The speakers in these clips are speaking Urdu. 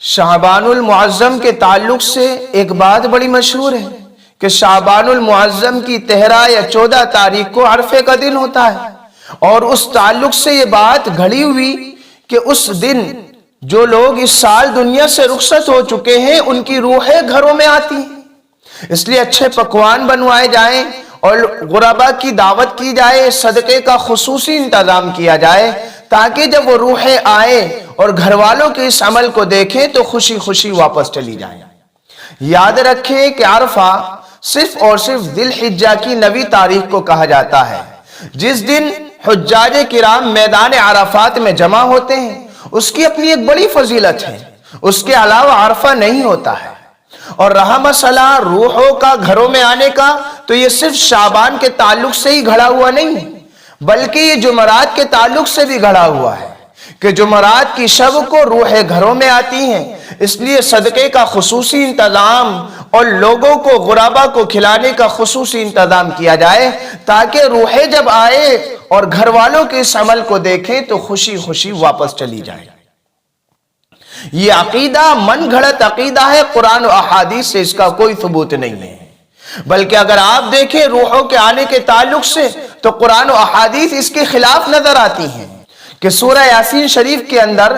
شعبان المعظم کے تعلق سے ایک بات بڑی مشہور ہے کہ شعبان المعظم کی 13 یا 14 تاریخ کو عرفے کا دن ہوتا ہے، اور اس تعلق سے یہ بات گھڑی ہوئی کہ اس دن جو لوگ اس سال دنیا سے رخصت ہو چکے ہیں ان کی روحیں گھروں میں آتی ہیں، اس لیے اچھے پکوان بنوائے جائیں اور غربا کی دعوت کی جائے، صدقے کا خصوصی انتظام کیا جائے تاکہ جب وہ روحیں آئیں اور گھر والوں کے اس عمل کو دیکھیں تو خوشی خوشی واپس چلی جائیں۔ یاد رکھیں کہ عرفہ صرف اور صرف ذی الحجہ کی 9 تاریخ کو کہا جاتا ہے، جس دن حجاج کرام میدان عرفات میں جمع ہوتے ہیں۔ اس کی اپنی ایک بڑی فضیلت ہے، اس کے علاوہ عرفہ نہیں ہوتا ہے۔ اور رہا مسئلہ روحوں کا گھروں میں آنے کا، تو یہ صرف شعبان کے تعلق سے ہی گھڑا ہوا نہیں ہے، بلکہ یہ جمعرات کے تعلق سے بھی گھڑا ہوا ہے کہ جمعرات کی شب کو روحیں گھروں میں آتی ہیں، اس لیے صدقے کا خصوصی انتظام اور لوگوں کو غربا کو کھلانے کا خصوصی انتظام کیا جائے تاکہ روحیں جب آئے اور گھر والوں کے اس عمل کو دیکھیں تو خوشی خوشی واپس چلی جائے۔ یہ عقیدہ من گھڑت عقیدہ ہے، قرآن و احادیث سے اس کا کوئی ثبوت نہیں ہے، بلکہ اگر آپ دیکھیں روحوں کے آنے کے تعلق سے تو قرآن و احادیث اس کے خلاف نظر آتی ہیں کہ سورہ یاسین شریف کے اندر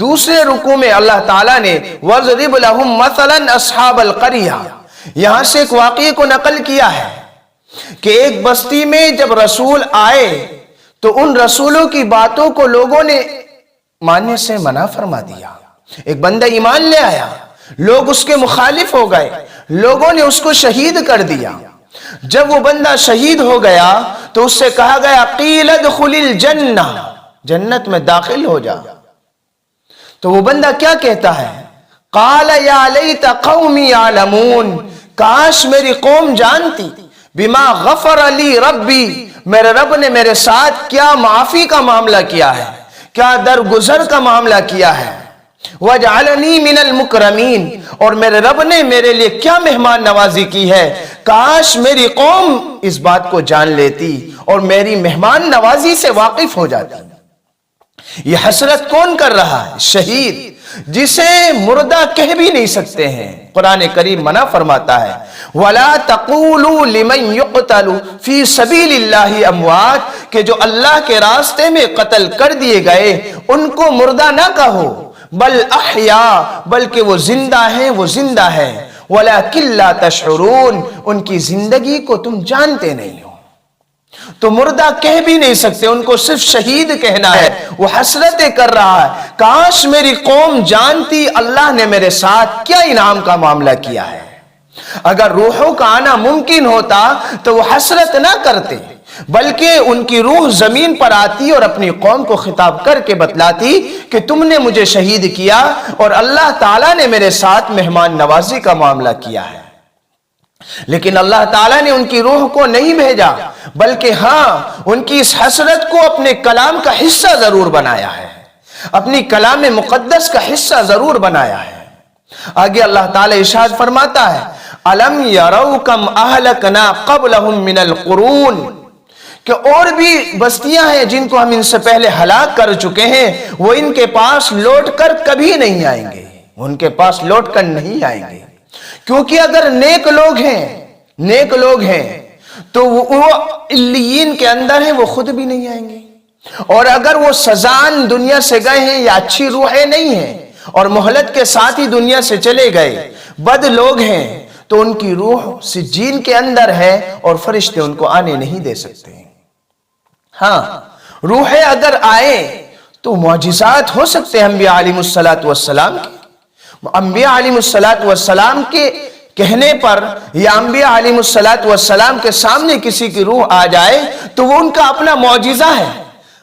دوسرے رکوع میں اللہ تعالیٰ نے وَضْرِبْ لَهُمْ مَثَلًا أَصْحَابَ الْقَرْيَةِ یہاں سے ایک واقعے کو نقل کیا ہے کہ ایک بستی میں جب رسول آئے تو ان رسولوں کی باتوں کو لوگوں نے ماننے سے منع فرما دیا۔ ایک بندہ ایمان لے آیا، لوگ اس کے مخالف ہو گئے، لوگوں نے اس کو شہید کر دیا۔ جب وہ بندہ شہید ہو گیا تو اس سے کہا گیا قیل ادخل الجنہ، جنت میں داخل ہو جا۔ تو وہ بندہ کیا کہتا ہے؟ قال یا لیت قومی یعلمون، کاش میری قوم جانتی، بما غفر لی ربی، میرے رب نے میرے ساتھ کیا معافی کا معاملہ کیا ہے، کیا درگزر کا معاملہ کیا ہے، وَجْعَلَنِي مِنَ الْمُكْرَمِينَ، اور میرے رب نے میرے لیے کیا مہمان نوازی کی ہے، کاش میری قوم اس بات کو جان لیتی اور میری مہمان نوازی سے واقف ہو جاتی۔ یہ حسرت کون کر رہا ہے؟ شہید، جسے مردہ کہہ بھی نہیں سکتے ہیں۔ قرآن کریم منع فرماتا ہے وَلَا تَقُولُوا لِمَنْ يُقْتَلُ فِي سَبِيلِ اللَّهِ أَمْوَاتٍ، کہ جو اللہ کے راستے میں قتل کر دیے گئے ان کو مردہ نہ کہو، بل احیاء، بلکہ وہ زندہ ہیں، وہ زندہ ہے، وَلَكِنْ لَا تَشْعُرُونَ، ان کی زندگی کو تم جانتے نہیں ہو۔ تو مردہ کہہ بھی نہیں سکتے، ان کو صرف شہید کہنا ہے۔ وہ حسرتیں کر رہا ہے، کاش میری قوم جانتی اللہ نے میرے ساتھ کیا انعام کا معاملہ کیا ہے۔ اگر روحوں کا آنا ممکن ہوتا تو وہ حسرت نہ کرتے، بلکہ ان کی روح زمین پر آتی اور اپنی قوم کو خطاب کر کے بتلاتی کہ تم نے مجھے شہید کیا اور اللہ تعالیٰ نے میرے ساتھ مہمان نوازی کا معاملہ کیا ہے۔ لیکن اللہ تعالیٰ نے ان کی روح کو نہیں بھیجا، بلکہ ہاں ان کی اس حسرت کو اپنے کلام کا حصہ ضرور بنایا ہے، اپنی کلام مقدس کا حصہ ضرور بنایا ہے۔ آگے اللہ تعالیٰ ارشاد فرماتا ہے أَلَمْ يَرَوْا كَمْ أَهْلَكْنَا قَبْلَهُمْ مِنَ الْقُرُونِ، کہ اور بھی بستیاں ہیں جن کو ہم ان سے پہلے ہلاک کر چکے ہیں، وہ ان کے پاس لوٹ کر کبھی نہیں آئیں گے، ان کے پاس لوٹ کر نہیں آئیں گے، کیونکہ اگر نیک لوگ ہیں تو وہ علیین کے اندر ہیں، وہ خود بھی نہیں آئیں گے، اور اگر وہ سزان دنیا سے گئے ہیں یا اچھی روحیں نہیں ہیں اور مہلت کے ساتھ ہی دنیا سے چلے گئے، بد لوگ ہیں، تو ان کی روح سجین کے اندر ہے اور فرشتے ان کو آنے نہیں دے سکتے۔ ہاں روحیں اگر آئے تو معجزات ہو سکتے ہیں انبیاء علیہ السلام کے، انبیاء علیہ السلام کے کہنے پر یا انبیاء علیہ السلام کے سامنے کسی کی روح آ جائے تو وہ ان کا اپنا معجزہ ہے۔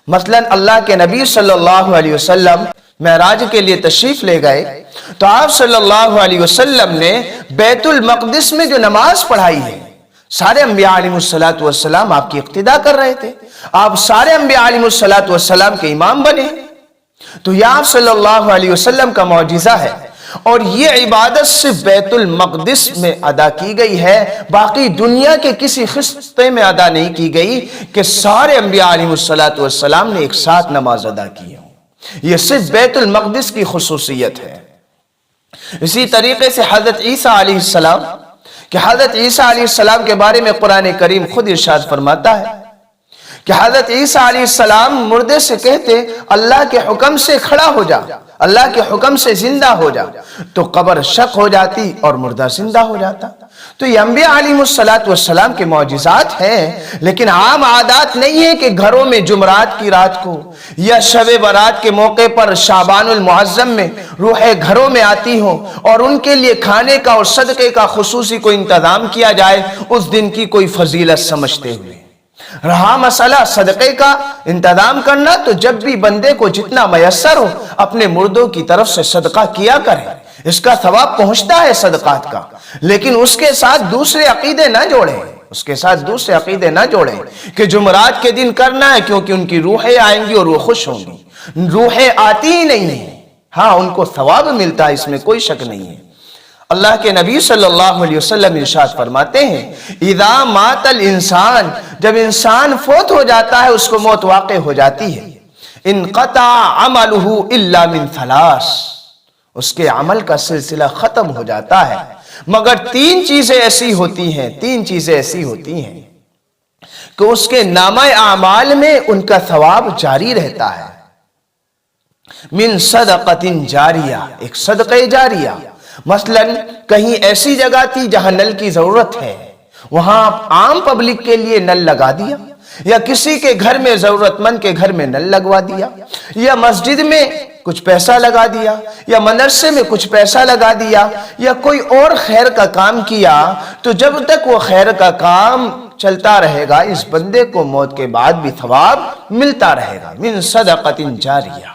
مثلا اللہ کے نبی صلی اللہ علیہ وسلم معراج کے لیے تشریف لے گئے تو آپ صلی اللہ علیہ وسلم نے بیت المقدس میں جو نماز پڑھائی ہے، سارے انبیاء علیہ السلام آپ کی اقتداء کر رہے تھے، آپ سارے انبیاء علیہ السلام کے امام بنے، تو یہ آپ صلی اللہ علیہ وسلم کا معجزہ ہے، اور یہ عبادت صرف بیت المقدس میں ادا کی گئی ہے، باقی دنیا کے کسی خطے میں ادا نہیں کی گئی کہ سارے انبیاء علیہ السلام نے ایک ساتھ نماز ادا کی ہو۔ یہ صرف بیت المقدس کی خصوصیت ہے۔ اسی طریقے سے حضرت عیسیٰ علیہ السلام، کہ حضرت عیسیٰ علیہ السلام کے بارے میں قرآن کریم خود ارشاد فرماتا ہے کہ حضرت عیسیٰ علیہ السلام مردے سے کہتے اللہ کے حکم سے کھڑا ہو جا، اللہ کے حکم سے زندہ ہو جا، تو قبر شق ہو جاتی اور مردہ زندہ ہو جاتا۔ تو یہ انبیاء علیہ السلام کے معجزات ہیں، لیکن عام عادات نہیں ہے کہ گھروں میں جمعرات کی رات کو یا شب برات کے موقع پر شعبان المعظم میں روحیں گھروں میں آتی ہوں اور ان کے لیے کھانے کا اور صدقے کا خصوصی کوئی انتظام کیا جائے اس دن کی کوئی فضیلت سمجھتے ہوئے۔ رہا مسئلہ صدقے کا انتظام کرنا، تو جب بھی بندے کو جتنا میسر ہو اپنے مردوں کی طرف سے صدقہ کیا کرے، اس کا ثواب پہنچتا ہے صدقات کا، لیکن اس کے ساتھ دوسرے عقیدے نہ جوڑیں، اس کے ساتھ دوسرے عقیدے نہ جوڑیں کہ جمعرات کے دن کرنا ہے کیونکہ ان کی روحیں آئیں گی اور وہ خوش ہوں گی۔ روحیں آتی ہی نہیں ہیں، ہاں ان کو ثواب ملتا ہے، اس میں کوئی شک نہیں ہے۔ اللہ کے نبی صلی اللہ علیہ وسلم ارشاد فرماتے ہیں اذا مات الانسان، جب انسان فوت ہو جاتا ہے، اس کو موت واقع ہو جاتی ہے، انقطع عملہ الا من ثلاث، اس کے عمل کا سلسلہ ختم ہو جاتا ہے مگر تین چیزیں ایسی ہوتی ہیں، تین چیزیں ایسی ہوتی ہیں کہ اس کے نامہ اعمال میں ان کا ثواب جاری رہتا ہے۔ من صدقۃ جاریہ، ایک صدقہ جاریہ، مثلا کہیں ایسی جگہ تھی جہاں نل کی ضرورت ہے، وہاں عام پبلک کے لیے نل لگا دیا، یا کسی کے گھر میں ضرورت مند کے گھر میں نل لگوا دیا، یا مسجد میں کچھ پیسہ لگا دیا، یا مدرسے میں کچھ پیسہ لگا دیا، یا کوئی اور خیر کا کام کیا، تو جب تک وہ خیر کا کام چلتا رہے گا اس بندے کو موت کے بعد بھی ثواب ملتا رہے گا۔ من صدقۃ جاریہ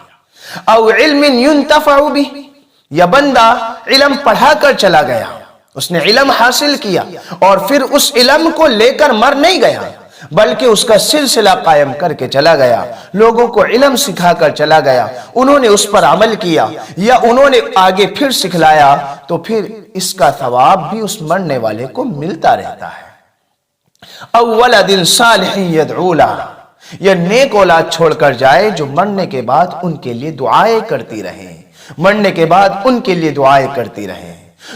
او علم ينتفع به، یا بندہ علم پڑھا کر چلا گیا، اس نے علم حاصل کیا اور پھر اس علم کو لے کر مر نہیں گیا بلکہ اس کا سلسلہ قائم کر کے چلا گیا، لوگوں کو علم سکھا کر چلا گیا، انہوں نے اس پر عمل کیا یا انہوں نے آگے پھر سکھلایا، تو پھر اس کا ثواب بھی اس مرنے والے کو ملتا رہتا ہے۔ او ولد صالح يدعو له، یا نیک اولاد چھوڑ کر جائے جو مرنے کے بعد ان کے لیے دعائیں کرتی رہیں، مرنے کے بعد ان کے لیے دعائیں کرتی رہیں۔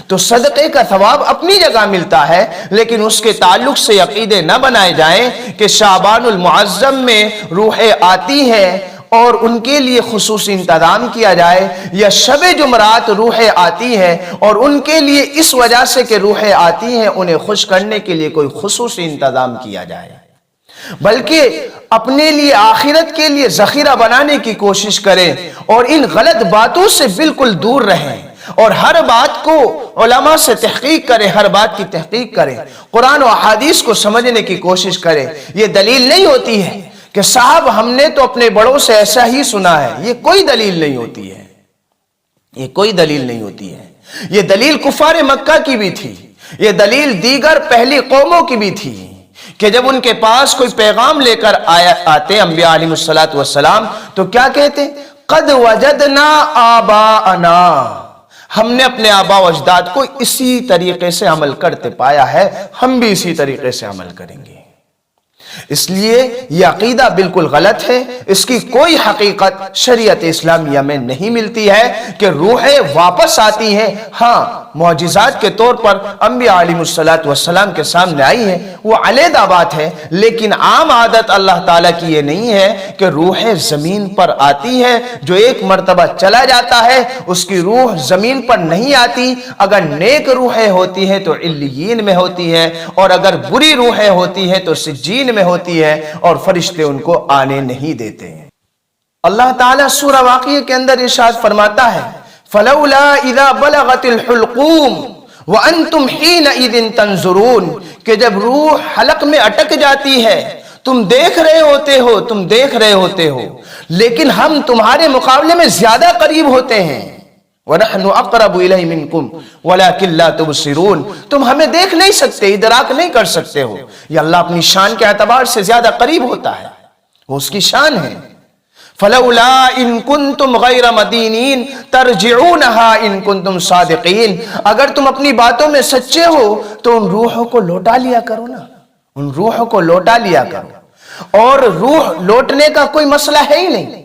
تو صدقے کا ثواب اپنی جگہ ملتا ہے، لیکن اس کے تعلق سے عقیدے نہ بنائے جائیں کہ شعبان المعظم میں روحیں آتی ہیں اور ان کے لیے خصوصی انتظام کیا جائے، یا شب جمعرات روحیں آتی ہیں اور ان کے لیے اس وجہ سے کہ روحیں آتی ہیں انہیں خوش کرنے کے لیے کوئی خصوصی انتظام کیا جائے، بلکہ اپنے لیے آخرت کے لیے ذخیرہ بنانے کی کوشش کریں اور ان غلط باتوں سے بالکل دور رہیں، اور ہر بات کو علماء سے تحقیق کریں، ہر بات کی تحقیق کریں، قرآن و احادیث کو سمجھنے کی کوشش کریں۔ یہ دلیل نہیں ہوتی ہے کہ صاحب ہم نے تو اپنے بڑوں سے ایسا ہی سنا ہے، یہ کوئی دلیل نہیں ہوتی ہے، یہ کوئی دلیل نہیں ہوتی ہے۔ یہ دلیل کفار مکہ کی بھی تھی، یہ دلیل دیگر پہلی قوموں کی بھی تھی کہ جب ان کے پاس کوئی پیغام لے کر آتے انبیاء علیہ السلام تو کیا کہتے؟ قد وجدنا آباءنا، ہم نے اپنے آبا و اجداد کو اسی طریقے سے عمل کرتے پایا ہے، ہم بھی اسی طریقے سے عمل کریں گے۔ اس لیے یہ عقیدہ بالکل غلط ہے، اس کی کوئی حقیقت شریعت اسلامیہ میں نہیں ملتی ہے کہ روحیں واپس آتی ہیں۔ ہاں معجزات کے طور پر انبیاء علیہ السلام کے سامنے آئی ہیں، وہ علیحدہ بات ہے، لیکن عام عادت اللہ تعالیٰ کی یہ نہیں ہے کہ روحیں زمین پر آتی ہیں، جو ایک مرتبہ چلا جاتا ہے اس کی روح زمین پر نہیں آتی۔ اگر نیک روحیں ہوتی ہیں تو علیین میں ہوتی ہیں، اور اگر بری روحیں ہوتی ہیں تو سجین میں ہوتی ہے، اور فرشتے ان کو آنے نہیں دیتے ہیں۔ اللہ تعالیٰ سورہ واقعہ کے اندر ارشاد فرماتا ہے فَلَوْلَا إِذَا بَلَغَتِ الْحُلْقُومَ وَأَنْتُمْ حِينَئِذٍ تَنْظُرُونَ، کہ جب روح حلق میں اٹک جاتی ہے تم دیکھ رہے ہوتے ہو لیکن ہم تمہارے مقابلے میں زیادہ قریب ہوتے ہیں۔ وَنَحْنُ أَقْرَبُ إِلَيْهِ مِنْكُمْ وَلَكِنْ لَا تُبْصِرُونَ، تم ہمیں دیکھ نہیں سکتے، ادراک نہیں کر سکتے ہو۔ یہ اللہ اپنی شان کے اعتبار سے زیادہ قریب ہوتا ہے، وہ اس کی شان ہے۔ فَلَوْلَا إِن كُنْتُمْ غَيْرَ مَدِينِينَ تَرْجِعُونَهَا إِن كُنْتُمْ صَادِقِينَ، اگر تم اپنی باتوں میں سچے ہو تو ان روحوں کو لوٹا لیا کرو نا، ان روحوں کو لوٹا لیا کرو، اور روح لوٹنے کا کوئی مسئلہ ہے ہی نہیں۔